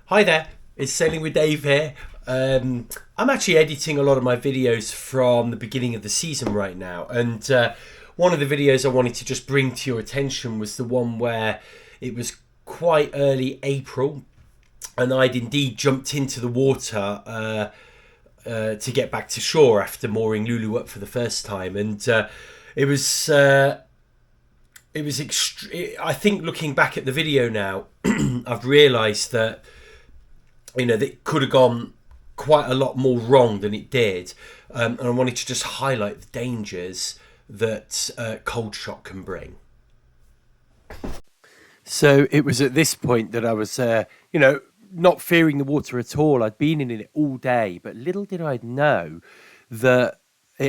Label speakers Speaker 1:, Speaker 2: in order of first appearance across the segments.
Speaker 1: Hi there, it's Sailing with Dave here. I'm actually editing a lot of my videos from the beginning of the season right now, and one of the videos I wanted to just bring to your attention was the one where it was quite early April, and I'd indeed jumped into the water to get back to shore after mooring Lulu up for the first time, and it was I think looking back at the video now, I've realised that that could have gone quite a lot more wrong than it did, and I wanted to just highlight the dangers that cold shock can bring. So it was at this point that I was, not fearing the water at all. I'd been in it all day, but little did I know that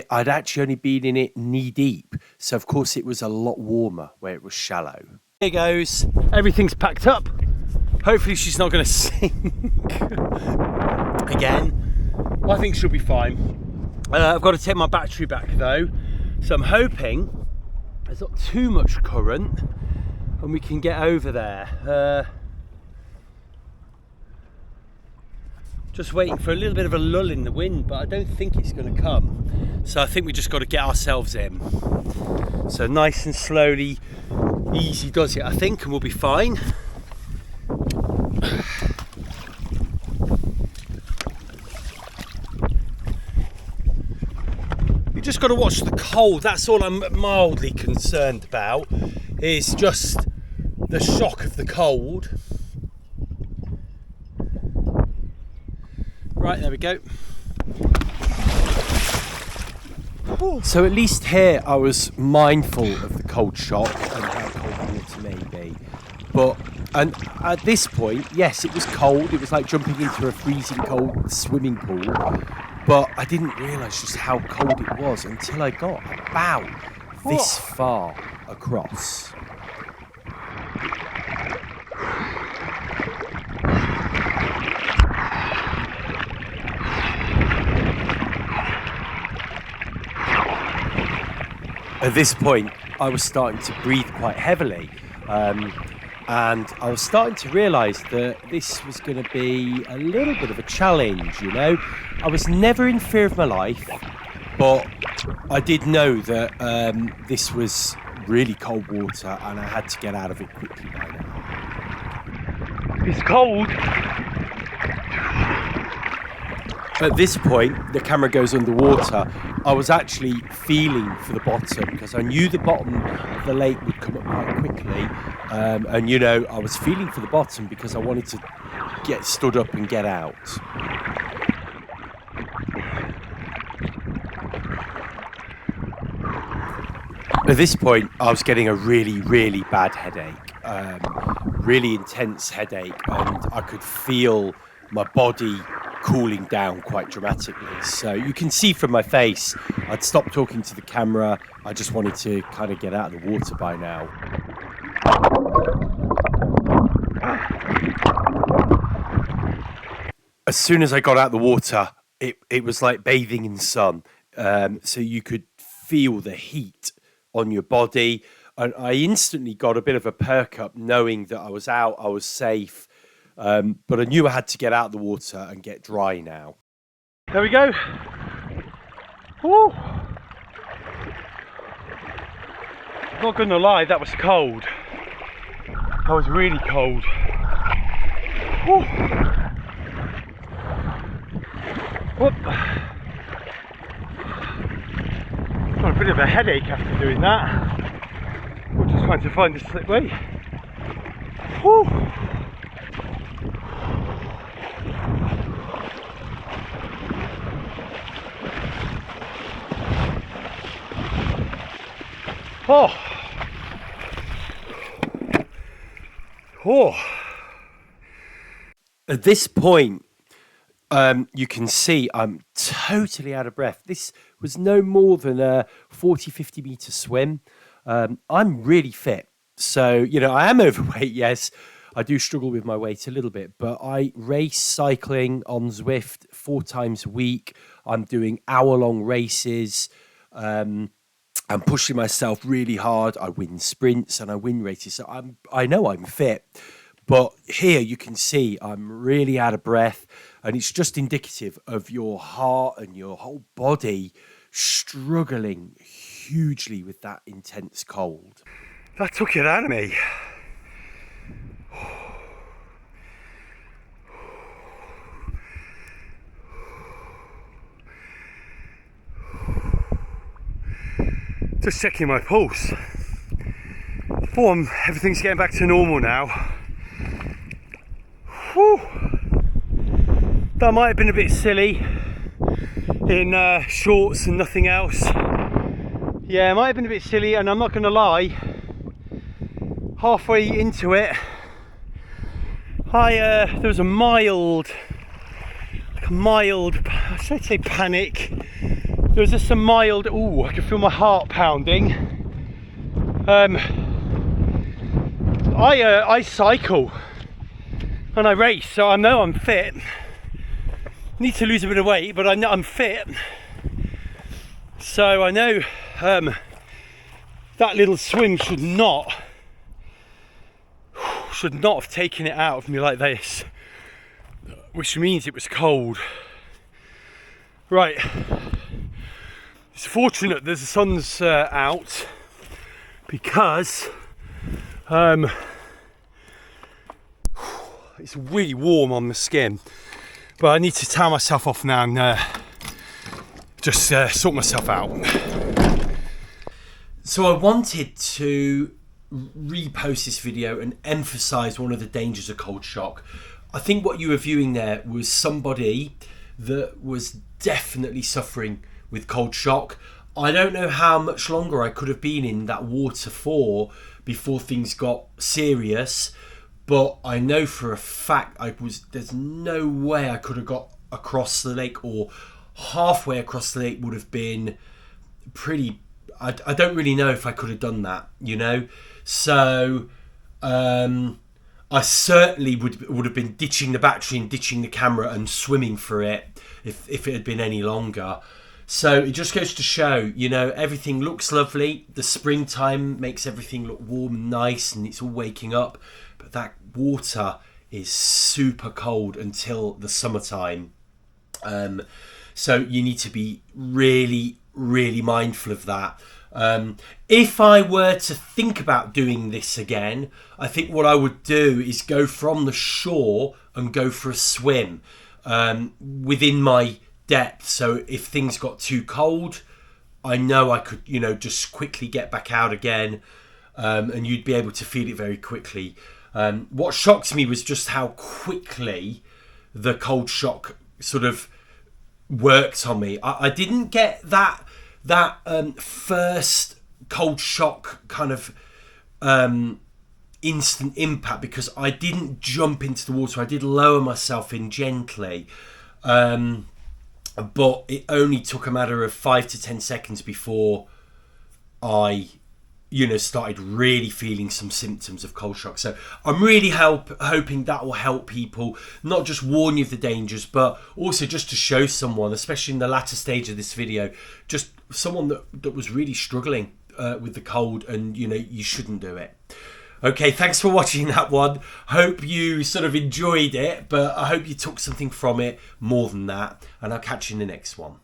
Speaker 1: I'd actually only been in it knee deep. So of course it was a lot warmer where it was shallow. Here goes. Everything's packed up. Hopefully she's not going to sink again. Well, I think she'll be fine. I've got to take my battery back though, so I'm hoping there's not too much current and we can get over there. Just waiting for a little bit of a lull in the wind, but I don't think it's going to come. So I think we just got to get ourselves in. So nice and slowly, easy does it, I think, and we'll be fine. You just got to watch the cold. That's all I'm mildly concerned about, is just the shock of the cold. Right, there we go. So at least here I was mindful of the cold shock and how cold the water may be. And at this point, yes, it was cold. It was like jumping into a freezing cold swimming pool. But I didn't realise just how cold it was until I got about this far across. At this point, I was starting to breathe quite heavily. And I was starting to realise that this was going to be a little bit of a challenge, I was never in fear of my life, but I did know that this was really cold water and I had to get out of it quickly by now. It's cold. At this point, the camera goes underwater. I was actually feeling for the bottom because I knew the bottom of the lake would come up quite quickly. I was feeling for the bottom because I wanted to get stood up and get out. At this point, I was getting a really, really bad headache, really intense headache, and I could feel my body cooling down quite dramatically. So you can see from my face, I'd stopped talking to the camera. I just wanted to kind of get out of the water by now. As soon as I got out of the water, it was like bathing in the sun. So you could feel the heat on your body. And I instantly got a bit of a perk up knowing that I was out, I was safe. But I knew I had to get out of the water and get dry now. There we go. Woo. Not gonna lie, that was cold. That was really cold. Woo. Whoop. Got a bit of a headache after doing that. We're just trying to find a slipway. Woo. Oh. At this point, you can see I'm totally out of breath. This was no more than a 40-50 meter swim. I'm really fit. So, I am overweight, yes. I do struggle with my weight a little bit, but I race cycling on Zwift 4 times a week. I'm doing hour-long races. I'm pushing myself really hard. I win sprints and I win races. So I know I'm fit, But here you can see I'm really out of breath, and it's just indicative of your heart and your whole body struggling hugely with that intense cold.
Speaker 2: That took it out of me. Just checking my pulse. Everything's getting back to normal now. Whew. That might have been a bit silly in shorts and nothing else. Yeah, it might have been a bit silly, and I'm not going to lie. Halfway into it, there was a mild, I'd say panic. There was just a mild, I could feel my heart pounding. I cycle and I race, so I know I'm fit. Need to lose a bit of weight, but I know I'm fit. So I know that little swim should not have taken it out of me like this, which means it was cold. Right. It's fortunate the sun's out, because it's really warm on the skin. But I need to towel myself off now and just sort myself out.
Speaker 1: So I wanted to repost this video and emphasize one of the dangers of cold shock. I think what you were viewing there was somebody that was definitely suffering with cold shock. I don't know how much longer I could have been in that water for before things got serious, but I know for a fact there's no way I could have got across the lake, or halfway across the lake would have been pretty. I don't really know if I could have done that, So I certainly would have been ditching the battery and ditching the camera and swimming for it if it had been any longer. So it just goes to show, everything looks lovely. The springtime makes everything look warm and nice, and it's all waking up. But that water is super cold until the summertime. So you need to be really, really mindful of that. If I were to think about doing this again, I think what I would do is go from the shore and go for a swim within my depth. So if things got too cold, I know I could, just quickly get back out again, and you'd be able to feel it very quickly. What shocked me was just how quickly the cold shock sort of worked on me. I didn't get that first cold shock kind of instant impact, because I didn't jump into the water. I did lower myself in gently, but it only took a matter of 5 to 10 seconds before I started really feeling some symptoms of cold shock. So I'm really hoping that will help people, not just warn you of the dangers, but also just to show someone, especially in the latter stage of this video, just someone that was really struggling with the cold, and you shouldn't do it. Okay, thanks for watching that one. Hope you sort of enjoyed it, but I hope you took something from it more than that, and I'll catch you in the next one.